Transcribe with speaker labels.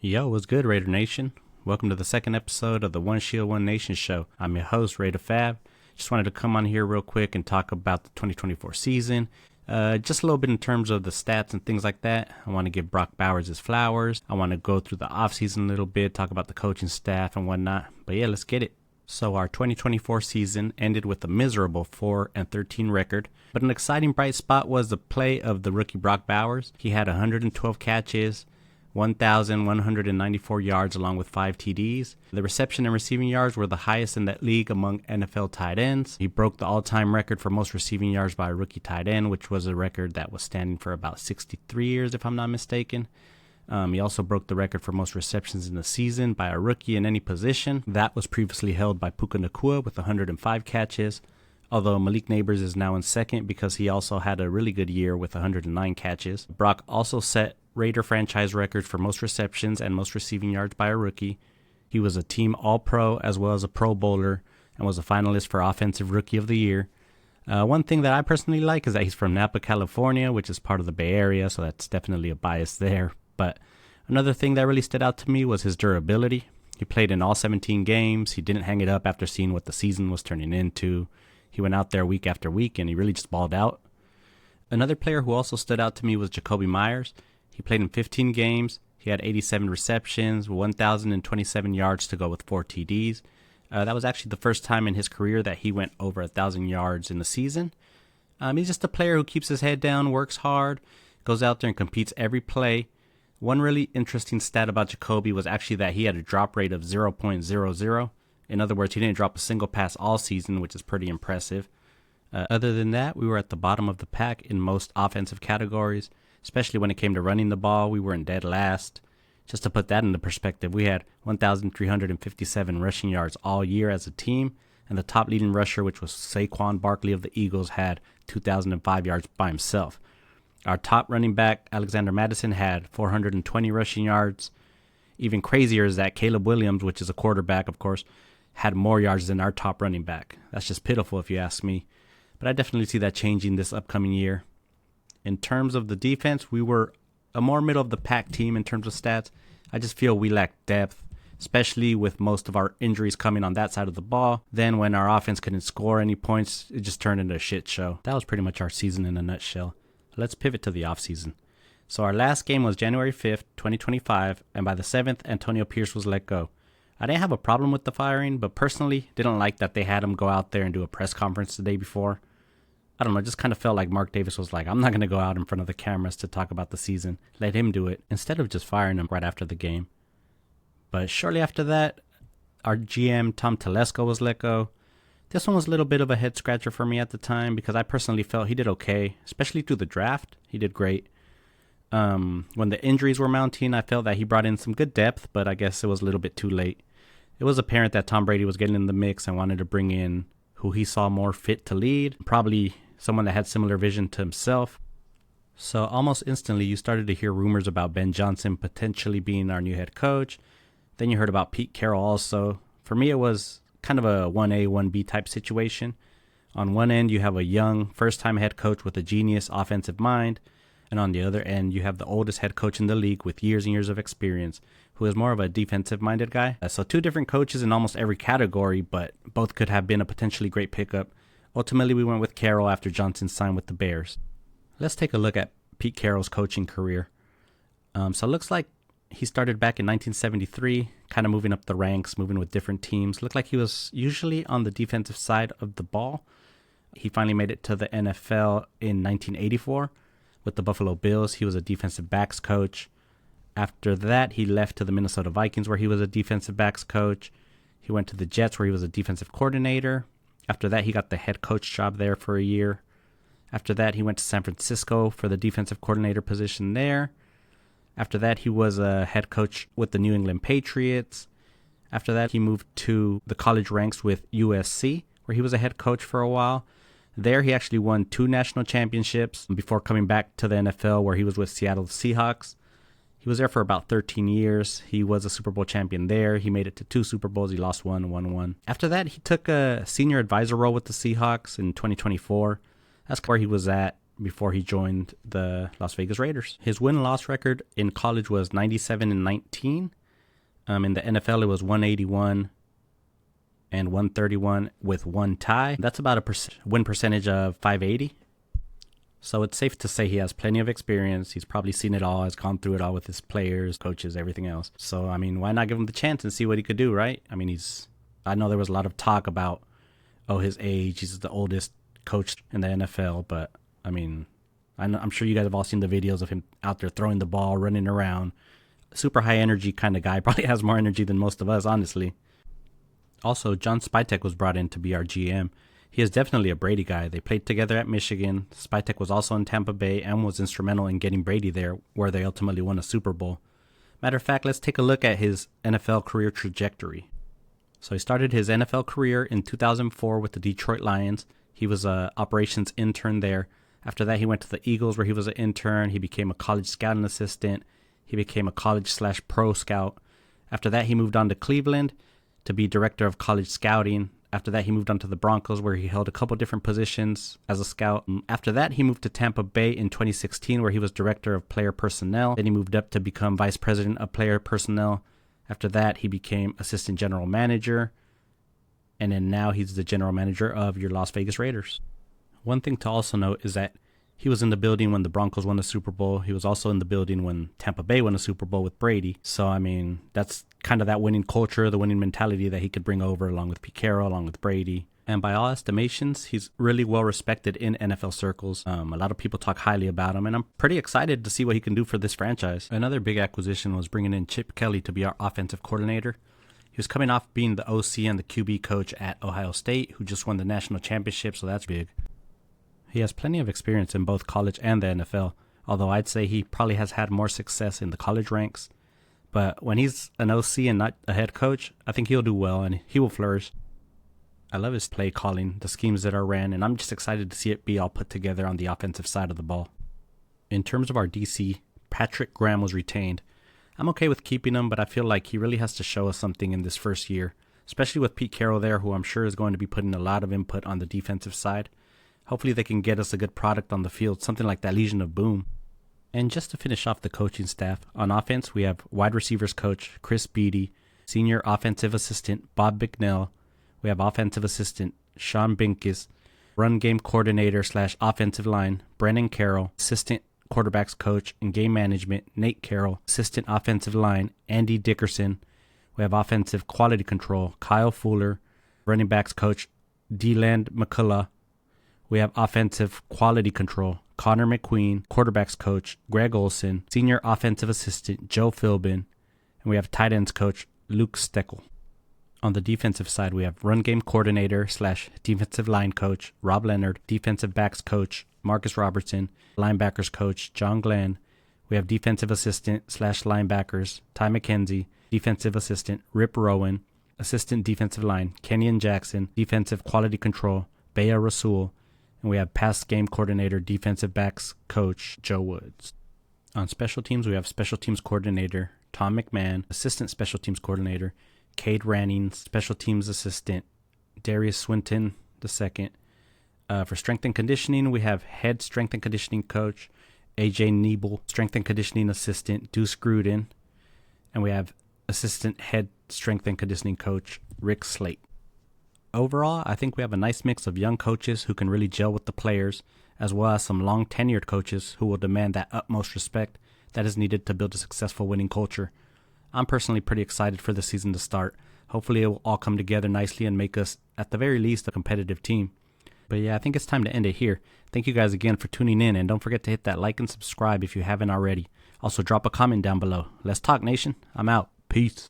Speaker 1: Yo, what's good, Raider Nation? Welcome to the second episode of the One Shield, One Nation show. I'm your host, Raider Fab. Just wanted to come on here real quick and talk about the 2024 season. Just a little bit in terms of the stats and things like that. I want to give Brock Bowers his flowers. I want to go through the offseason a little bit, talk about the coaching staff and whatnot. But yeah, let's get it. So our 2024 season ended with a miserable 4-13 record, but an exciting bright spot was the play of the rookie Brock Bowers. He had 112 catches, 1,194 yards along with 5 TDs. The reception and receiving yards were the highest in that league among NFL tight ends. He broke the all-time record for most receiving yards by a rookie tight end, which was a record that was standing for about 63 years, if I'm not mistaken. He also broke the record for most receptions in the season by a rookie in any position. That was previously held by Puka Nacua with 105 catches, although Malik Neighbors is now in second because he also had a really good year with 109 catches. Brock also set Raider franchise records for most receptions and most receiving yards by a rookie. He was a team All-Pro as well as a Pro Bowler and was a finalist for Offensive Rookie of the Year. One thing that I personally like is that he's from Napa, California, which is part of the Bay Area, so that's definitely a bias there. But another thing that really stood out to me was his durability. He played in all 17 games. He didn't hang it up after seeing what the season was turning into. He went out there week after week, and he really just balled out. Another player who also stood out to me was Jakobi Meyers. He played in 15 games. He had 87 receptions, 1,027 yards to go with 4 TDs. That was actually the first time in his career that he went over 1,000 yards in the season. He's just a player who keeps his head down, works hard, goes out there and competes every play. One really interesting stat about Jakobi was actually that he had a drop rate of 0.00. In other words, he didn't drop a single pass all season, which is pretty impressive. Other than that, we were at the bottom of the pack in most offensive categories. Especially when it came to running the ball, we were in dead last. Just to put that into perspective, we had 1,357 rushing yards all year as a team, and the top leading rusher, which was Saquon Barkley of the Eagles, had 2,005 yards by himself. Our top running back, Alexander Madison, had 420 rushing yards. Even crazier is that Caleb Williams, which is a quarterback, of course, had more yards than our top running back. That's just pitiful if you ask me. But I definitely see that changing this upcoming year. In terms of the defense, we were a more middle-of-the-pack team in terms of stats. I just feel we lacked depth, especially with most of our injuries coming on that side of the ball. Then when our offense couldn't score any points, it just turned into a shit show. That was pretty much our season in a nutshell. Let's pivot to the offseason. So our last game was January 5th, 2025, and by the 7th, Antonio Pierce was let go. I didn't have a problem with the firing, but personally didn't like that they had him go out there and do a press conference the day before. I don't know, it just kind of felt like Mark Davis was like, I'm not going to go out in front of the cameras to talk about the season. Let him do it, instead of just firing him right after the game. But shortly after that, our GM, Tom Telesco, was let go. This one was a little bit of a head-scratcher for me at the time because I personally felt he did okay, especially through the draft. He did great. When the injuries were mounting, I felt that he brought in some good depth, but I guess it was a little bit too late. It was apparent that Tom Brady was getting in the mix and wanted to bring in who he saw more fit to lead, probably someone that had similar vision to himself. So almost instantly, you started to hear rumors about Ben Johnson potentially being our new head coach. Then you heard about Pete Carroll also. For me, it was kind of a 1A, 1B type situation. On one end, you have a young, first-time head coach with a genius offensive mind. And on the other end, you have the oldest head coach in the league with years and years of experience, who is more of a defensive-minded guy. So two different coaches in almost every category, but both could have been a potentially great pickup. Ultimately, we went with Carroll after Johnson signed with the Bears. Let's take a look at Pete Carroll's coaching career. So it looks like he started back in 1973, kind of moving up the ranks, moving with different teams. Looked like he was usually on the defensive side of the ball. He finally made it to the NFL in 1984 with the Buffalo Bills. He was a defensive backs coach. After that, he left to the Minnesota Vikings where he was a defensive backs coach. He went to the Jets where he was a defensive coordinator. After that, he got the head coach job there for a year. After that, he went to San Francisco for the defensive coordinator position there. After that, he was a head coach with the New England Patriots. After that, he moved to the college ranks with USC, where he was a head coach for a while. There, he actually won 2 national championships before coming back to the NFL, where he was with Seattle Seahawks. He was there for about 13 years. He was a Super Bowl champion there. He made it to 2 Super Bowls. He lost one, won one. After that, he took a senior advisor role with the Seahawks in 2024. That's where he was at before he joined the Las Vegas Raiders. His win-loss record in college was 97-19. In the NFL, it was 181 and 131 with one tie. That's about a win percentage of 580. So it's safe to say he has plenty of experience. He's probably seen it all, has gone through it all with his players, coaches, everything else. So, I mean, why not give him the chance and see what he could do, right? I mean, I know there was a lot of talk about, his age. He's the oldest coach in the NFL. But, I mean, I'm sure you guys have all seen the videos of him out there throwing the ball, running around. Super high energy kind of guy. Probably has more energy than most of us, honestly. Also, John Spytek was brought in to be our GM. He is definitely a Brady guy. They played together at Michigan. Spytek was also in Tampa Bay and was instrumental in getting Brady there, where they ultimately won a Super Bowl. Matter of fact, let's take a look at his NFL career trajectory. So he started his NFL career in 2004 with the Detroit Lions. He was an operations intern there. After that, he went to the Eagles, where he was an intern. He became a college scouting assistant. He became a college/pro scout. After that, he moved on to Cleveland to be director of college scouting. After that, he moved on to the Broncos, where he held a couple different positions as a scout. After that, he moved to Tampa Bay in 2016, where he was director of player personnel. Then he moved up to become vice president of player personnel. After that, he became assistant general manager. And then now he's the general manager of your Las Vegas Raiders. One thing to also note is that he was in the building when the Broncos won the Super Bowl. He was also in the building when Tampa Bay won a Super Bowl with Brady. So, I mean, that's kind of that winning culture, the winning mentality that he could bring over along with Pete Carroll, along with Brady. And by all estimations, he's really well respected in NFL circles. A lot of people talk highly about him, and I'm pretty excited to see what he can do for this franchise. Another big acquisition was bringing in Chip Kelly to be our offensive coordinator. He was coming off being the OC and the QB coach at Ohio State, who just won the national championship, so that's big. He has plenty of experience in both college and the NFL, although I'd say he probably has had more success in the college ranks. But when he's an OC and not a head coach, I think he'll do well and he will flourish. I love his play calling, the schemes that are ran, and I'm just excited to see it be all put together on the offensive side of the ball. In terms of our DC, Patrick Graham was retained. I'm okay with keeping him, but I feel like he really has to show us something in this first year, especially with Pete Carroll there, who I'm sure is going to be putting a lot of input on the defensive side. Hopefully they can get us a good product on the field, something like that Legion of Boom. And just to finish off the coaching staff, on offense we have wide receivers coach Chris Beatty, senior offensive assistant Bob Bicknell, we have offensive assistant Sean Binkis, run game coordinator / offensive line Brennan Carroll, assistant quarterbacks coach and game management Nate Carroll, assistant offensive line Andy Dickerson, we have offensive quality control Kyle Fuller, running backs coach DeLand McCullough. We have offensive quality control, Connor McQueen, quarterbacks coach, Greg Olson, senior offensive assistant, Joe Philbin, and we have tight ends coach, Luke Steckel. On the defensive side, we have run game coordinator / defensive line coach, Rob Leonard, defensive backs coach, Marcus Robertson, linebackers coach, John Glenn. We have defensive assistant / linebackers, Ty McKenzie, defensive assistant, Rip Rowan, assistant defensive line, Kenyon Jackson, defensive quality control, Bea Rasul, and we have pass game coordinator, defensive backs coach, Joe Woods. On special teams, we have special teams coordinator, Tom McMahon, assistant special teams coordinator, Cade Ranning, special teams assistant, Darius Swinton II. For strength and conditioning, we have head strength and conditioning coach, AJ Niebel, strength and conditioning assistant, Deuce Gruden, and we have assistant head strength and conditioning coach, Rick Slate. Overall, I think we have a nice mix of young coaches who can really gel with the players, as well as some long-tenured coaches who will demand that utmost respect that is needed to build a successful winning culture. I'm personally pretty excited for the season to start. Hopefully it will all come together nicely and make us, at the very least, a competitive team. But yeah, I think it's time to end it here. Thank you guys again for tuning in, and don't forget to hit that like and subscribe if you haven't already. Also, drop a comment down below. Let's talk, nation. I'm out. Peace.